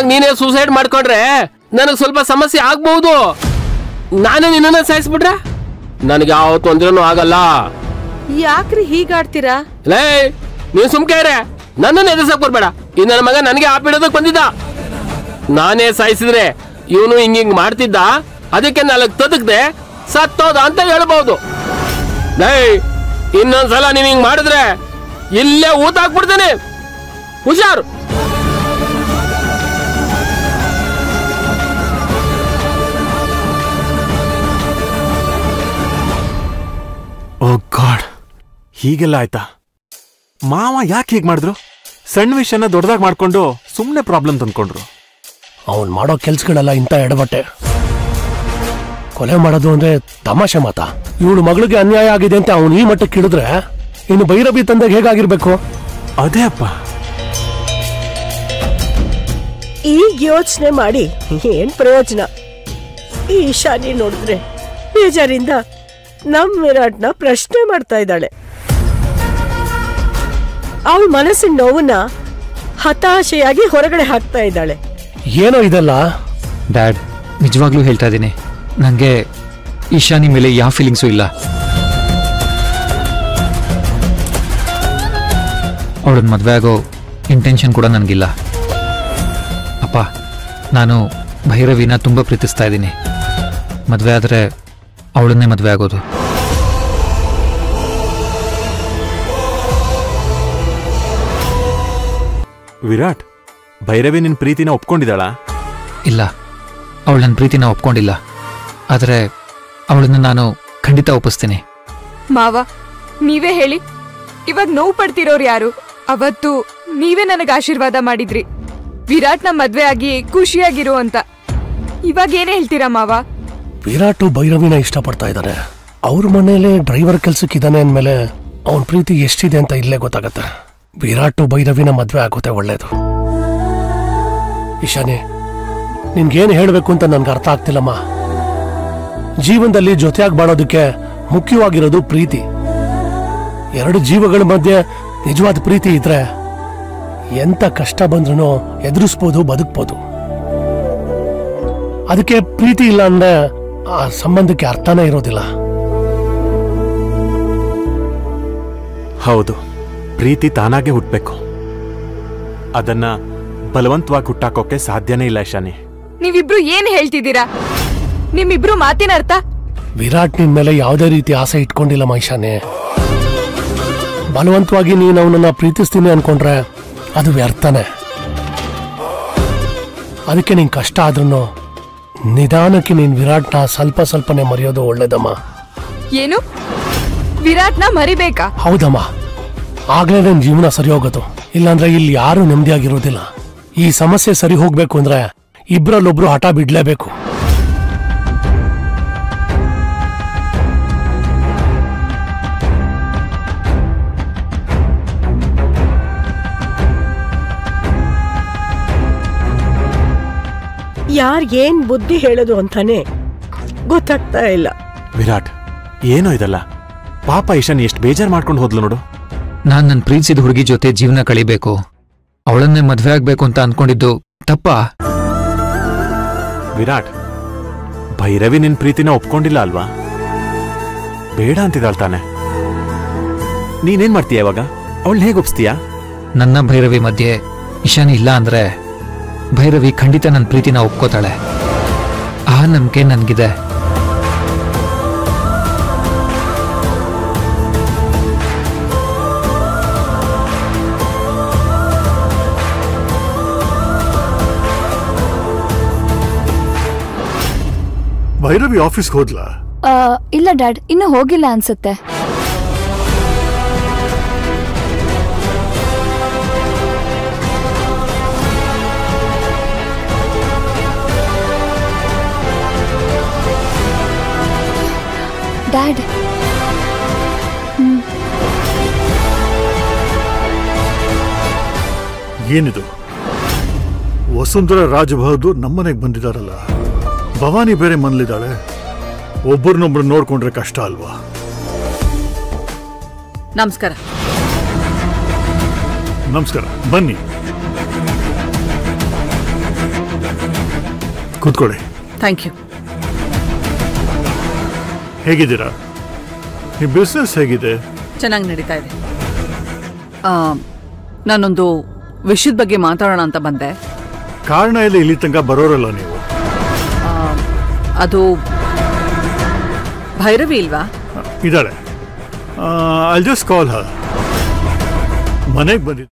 ನೀನೇ ಸೂಸೈಡ್ ಮಾಡ್ಕೊಂಡ್ರೆ ನನಗೆ ಸ್ವಲ್ಪ ಸಮಸ್ಯೆ ಆಗ್ಬಹುದು. ನಾನು ನಿನ್ನ ಸಾಯಿಸ್ಬಿಟ್ರೆ ನನಗೆ ಯಾವ ತೊಂದ್ರೆನೂ ಆಗಲ್ಲ. ಯಾಕ್ರಿ ಹೀಗಾಡ್ತೀರಾ? ಲೇ ನೀನ್ ಸುಮ್ಕೆ ನನ್ನನ್ನು ಎದುರ್ಸಕ್ ಬರ್ಬೇಡ. ಈ ನನ್ನ ಮಗ ನನಗೆ ಆಪಿಡೋದಕ್ ಬಂದಿದ್ದ. ನಾನೇ ಸಾಯಿಸಿದ್ರೆ ಇವನು ಹಿಂಗ್ ಮಾಡ್ತಿದ್ದ. ಅದಕ್ಕೆ ನಾಲ್ಕು ತದಕ್ದೆ ಸತ್ತೋದ ಅಂತ ಹೇಳ್ಬಹುದು. ಲೇ ಇನ್ನೊಂದ್ಸಲ ನೀನ್ ಹಿಂಗ್ ಮಾಡಿದ್ರೆ ಇಲ್ಲೇ ಊತ ಹಾಕ್ಬಿಡ್ತೇನೆ. ಹುಷಾರು. ಓ ಗಾಡ್, ಹೀಗೆಲ್ಲ ಆಯ್ತಾ? ಮಾವ ಯಾಕೆ ಹೀಗೆ ಮಾಡಿದ್ರು? ಸಣ್ಣ ವಿಷಯನ ದೊಡ್ಡದಾಗಿ ಮಾಡ್ಕೊಂಡು ಸುಮ್ಮನೆ ಪ್ರಾಬ್ಲಮ್ ತಂದ್ಕೊಂಡ್ರು. ಅವನ್ ಮಾಡೋ ಕೆಲ್ಸಗಳೆಲ್ಲ ಇಂಥ ಎಡಬಟ್ಟೆ. ಕೊಲೆ ಮಾಡೋದು ಅಂದ್ರೆ ತಮಾಷೆ ಮಾತಾ? ಇವಳು ಮಗಳಿಗೆ ಅನ್ಯಾಯ ಆಗಿದೆ ಅಂತ ಅವನು ಈ ಮಟ್ಟಕ್ಕೆ ಹಿಡಿದ್ರೆ ಇನ್ನು ಭೈರವಿ ತಂದಾಗ ಹೇಗಾಗಿರ್ಬೇಕು? ಅದೇ ಅಪ್ಪ. ಈಗ ಯೋಚನೆ ಮಾಡಿ ಏನ್ ಪ್ರಯೋಜನ? ಈ ಈಶಾನಿ ನೋಡಿದ್ರೆ ಬೇಜಾರಿಂದ ನಮ್ ವಿರಾಟ್ನ ಪ್ರಶ್ನೆ ಮಾಡ್ತಾ ಇದ್ದಾಳೆ. ಅವಳ ಮನಸ್ಸಿನ ನೋವನ್ನ ಹತಾಶೆಯಾಗಿ ಹೊರಗಡೆ ಹಾಕ್ತಾ ಇದ್ದಾಳೆ. ಏನೋ ಇದೆಲ್ಲ? ಡ್ಯಾಡ್, ನಿಜವಾಗ್ಲೂ ಹೇಳ್ತಾ ಇದ್ದೀನಿ, ನನಗೆ ಈಶಾನಿ ಮೇಲೆ ಯಾವ ಫೀಲಿಂಗ್ಸು ಇಲ್ಲ. ಅವಳನ್ನ ಮದುವೆ ಆಗೋ ಇಂಟೆನ್ಷನ್ ಕೂಡ ನನಗಿಲ್ಲ. ಅಪ್ಪ, ನಾನು ಭೈರವಿನ ತುಂಬ ಪ್ರೀತಿಸ್ತಾ ಇದ್ದೀನಿ. ಮದುವೆ ಆದರೆ ಅವಳನ್ನೇ ಮದುವೆ ಆಗೋದು. ವಿರಾಟ್, ಭೈರವಿ ನಿನ್ನ ಪ್ರೀತಿನ ಒಪ್ಕೊಂಡಿದ್ದಾಳ? ಇಲ್ಲ, ಅವಳು ನನ್ನ ಪ್ರೀತಿನ ಒಪ್ಕೊಂಡಿಲ್ಲ. ಆದರೆ ಅವಳನ್ನು ನಾನು ಖಂಡಿತ ಒಪ್ಪಿಸ್ತೀನಿ. ಮಾವ, ನೀವೇ ಹೇಳಿ, ಇವಾಗ ನೋವು ಪಡ್ತಿರೋರು ಯಾರು? ಅವತ್ತು ನೀವೇ ನನಗೆ ಆಶೀರ್ವಾದ ಮಾಡಿದ್ರಿ, ವಿರಾಟ್ನ ಮದ್ವೆ ಆಗಿ ಖುಷಿಯಾಗಿರು ಅಂತ. ಇವಾಗ ಏನೇ ಹೇಳ್ತೀರಾ ಮಾವ? ವಿರಾಟು ಭೈರವಿನ ಇಷ್ಟಪಡ್ತಾ ಇದ್ದಾನೆ. ಅವ್ರ ಮನೇಲೆ ಡ್ರೈವರ್ ಕೆಲ್ಸಕ್ಕಿದ್ದಾನೆ ಅಂದಮೇಲೆ ಅವನ ಪ್ರೀತಿ ಎಷ್ಟಿದೆ ಅಂತ ಇಲ್ಲೇ ಗೊತ್ತಾಗತ್ತೆ. ವಿರಾಟು ಭೈರವಿನ ಮದ್ವೆ ಆಗೋತೆ ಒಳ್ಳೇದು. ಈಶಾನಿ, ನಿನ್ಗೇನು ಹೇಳಬೇಕು ಅಂತ ನನ್ಗೆ ಅರ್ಥ ಆಗ್ತಿಲ್ಲಮ್ಮ. ಜೀವನದಲ್ಲಿ ಜೊತೆಯಾಗಿ ಬಾಳೋದಕ್ಕೆ ಮುಖ್ಯವಾಗಿರೋದು ಪ್ರೀತಿ. ಎರಡು ಜೀವಗಳ ಮಧ್ಯೆ ನಿಜವಾದ ಪ್ರೀತಿ ಇದ್ರೆ ಎಂತ ಕಷ್ಟ ಬಂದ್ರೂ ಎದುರಿಸ್ಬೋದು, ಬದುಕ್ಬೋದು. ಅದಕ್ಕೆ ಪ್ರೀತಿ ಇಲ್ಲ ಅಂದ್ರೆ ಆ ಸಂಬಂಧಕ್ಕೆ ಅರ್ಥನೇ ಇರೋದಿಲ್ಲ. ಹೌದು, ಪ್ರೀತಿ ತಾನಾಗೆ ಹುಟ್ಟಬೇಕು. ಅದನ್ನ ಬಲವಂತವಾಗಿ ಹುಟ್ಟಾಕೋಕೆ ಸಾಧ್ಯನೇ ಇಲ್ಲ. ಈಶಾನಿ, ನೀವಿಬ್ರು ಏನ್ ಹೇಳ್ತಿದ್ದೀರಾ? ನಿಮ್ಮಿಬ್ರು ಮಾತಿನ ಅರ್ಥ? ವಿರಾಟ್ ನಿನ್ ಮೇಲೆ ಯಾವುದೇ ರೀತಿ ಆಸೆ ಇಟ್ಕೊಂಡಿಲ್ಲ ಮೈಶಾನೆ. ಬಲವಂತವಾಗಿ ನೀನು ಅವನನ್ನ ಪ್ರೀತಿಸ್ತೀನಿ ಅನ್ಕೊಂಡ್ರೆ ಅದು ವ್ಯರ್ಥನೆ. ಅದಕ್ಕೆ ನಿನ್ ಕಷ್ಟ ಆದ್ರೂ ನಿಧಾನಕ್ಕೆ ನೀನ್ ವಿರಾಟ್ನ ಸ್ವಲ್ಪ ಸ್ವಲ್ಪನೇ ಮರೆಯೋದು ಒಳ್ಳೇದಮ್ಮ. ಏನು? ವಿರಾಟ್ನ ಮರಿಬೇಕಾ? ಹೌದಮ್ಮ, ಆಗ್ಲೇ ನನ್ ಜೀವನ ಸರಿ ಹೋಗೋದು. ಇಲ್ಲಾಂದ್ರೆ ಇಲ್ಲಿ ಯಾರು ನೆಮ್ಮದಿಯಾಗಿರೋದಿಲ್ಲ. ಈ ಸಮಸ್ಯೆ ಸರಿ ಹೋಗ್ಬೇಕು ಅಂದ್ರೆ ಇಬ್ರಲ್ಲೊಬ್ರು ಹಠ ಬಿಡ್ಲೇಬೇಕು. ಯಾರ್ಗೇನ್ ಬುದ್ಧಿ ಹೇಳೋದು ಅಂತಾನೆ ಗೊತ್ತಾಗ್ತಾ ಇಲ್ಲ. ವಿರಾಟ್, ಏನೋ ಇದಲ್ಲ? ಪಾಪ ಈಶಾನಿ ಎಷ್ಟು ಬೇಜಾರು ಮಾಡ್ಕೊಂಡು ಹೋದ್ಲು ನೋಡು. ನಾನು ನನ್ನ ಪ್ರೀತಿಸಿದ ಹುಡುಗಿ ಜೊತೆ ಜೀವನ ಕಳಿಬೇಕು, ಅವಳನ್ನೇ ಮದುವೆ ಆಗ್ಬೇಕು ಅಂತ ಅನ್ಕೊಂಡಿದ್ದು ತಪ್ಪಾ? ವಿರಾಟ್, ಭೈರವಿ ನಿನ್ ಪ್ರೀತಿನ ಒಪ್ಕೊಂಡಿಲ್ಲ ಅಲ್ವಾ? ಬೇಡ ಅಂತಿದ್ದಾಳ್ ತಾನೆ. ನೀನೇನ್ ಮಾಡ್ತೀಯ ಇವಾಗ? ಅವಳನ್ನ ಹೇಗೆ ಒಪ್ಸ್ತೀಯಾ? ನನ್ನ ಭೈರವಿ ಮಧ್ಯೆ ಈಶಾನಿ ಇಲ್ಲ ಅಂದ್ರೆ ಭೈರವಿ ಖಂಡಿತ ನನ್ನ ಪ್ರೀತಿನ ಒಪ್ಕೋತಾಳೆ. ಆ ನಂಬಿಕೆ ನನ್ಗಿದೆ. ಭೈರವಿ ಆಫೀಸ್ಗೆ ಹೋದ್ಲಾ? ಇಲ್ಲ ಡ್ಯಾಡ್, ಇನ್ನು ಹೋಗಿಲ್ಲ ಅನ್ಸುತ್ತೆ. ಡ್ಯಾಡ್, ಏನಿದು? ವಸುಂಧರಾ ರಾಜಬಹದ್ದೂರ್ ನಮ್ಮನೆಗೆ ಬಂದಿದಾರಲ್ಲ. ಭವಾನಿ ಬೇರೆ ಮನೇಲಿದ್ದಾಳೆ. ಒಬ್ಬರನ್ನೊಬ್ರು ನೋಡ್ಕೊಂಡ್ರೆ ಕಷ್ಟ ಅಲ್ವಾ? ನಮಸ್ಕಾರ. ನಮಸ್ಕಾರ, ಬನ್ನಿ. ಕೂತ್ಕೊಳ್ಳಿ. Thank you. ಹೇಗಿದ್ದೀರಾ? ಈ ಬಿಸ್ನೆಸ್ ಹೇಗಿದೆ? ಚೆನ್ನಾಗಿ ನಡೀತಾ ಇದೆ. ನಾನೊಂದು ವಿಷಯದ ಬಗ್ಗೆ ಮಾತಾಡೋಣ ಅಂತ ಬಂದೆ. ಕಾರಣ ಇಲ್ಲ ಇಲ್ಲಿ ತನಕ ಬರೋರಲ್ಲ ನೀವು. ಅದು ಭೈರವಿ ಇಲ್ವಾ? ಇದ್ದಾಳೆ. ಐ ಜಸ್ಟ್ ಕಾಲ್ ಹರ್. ಮನೆಗೆ ಬಂದಿದ್ದೆ.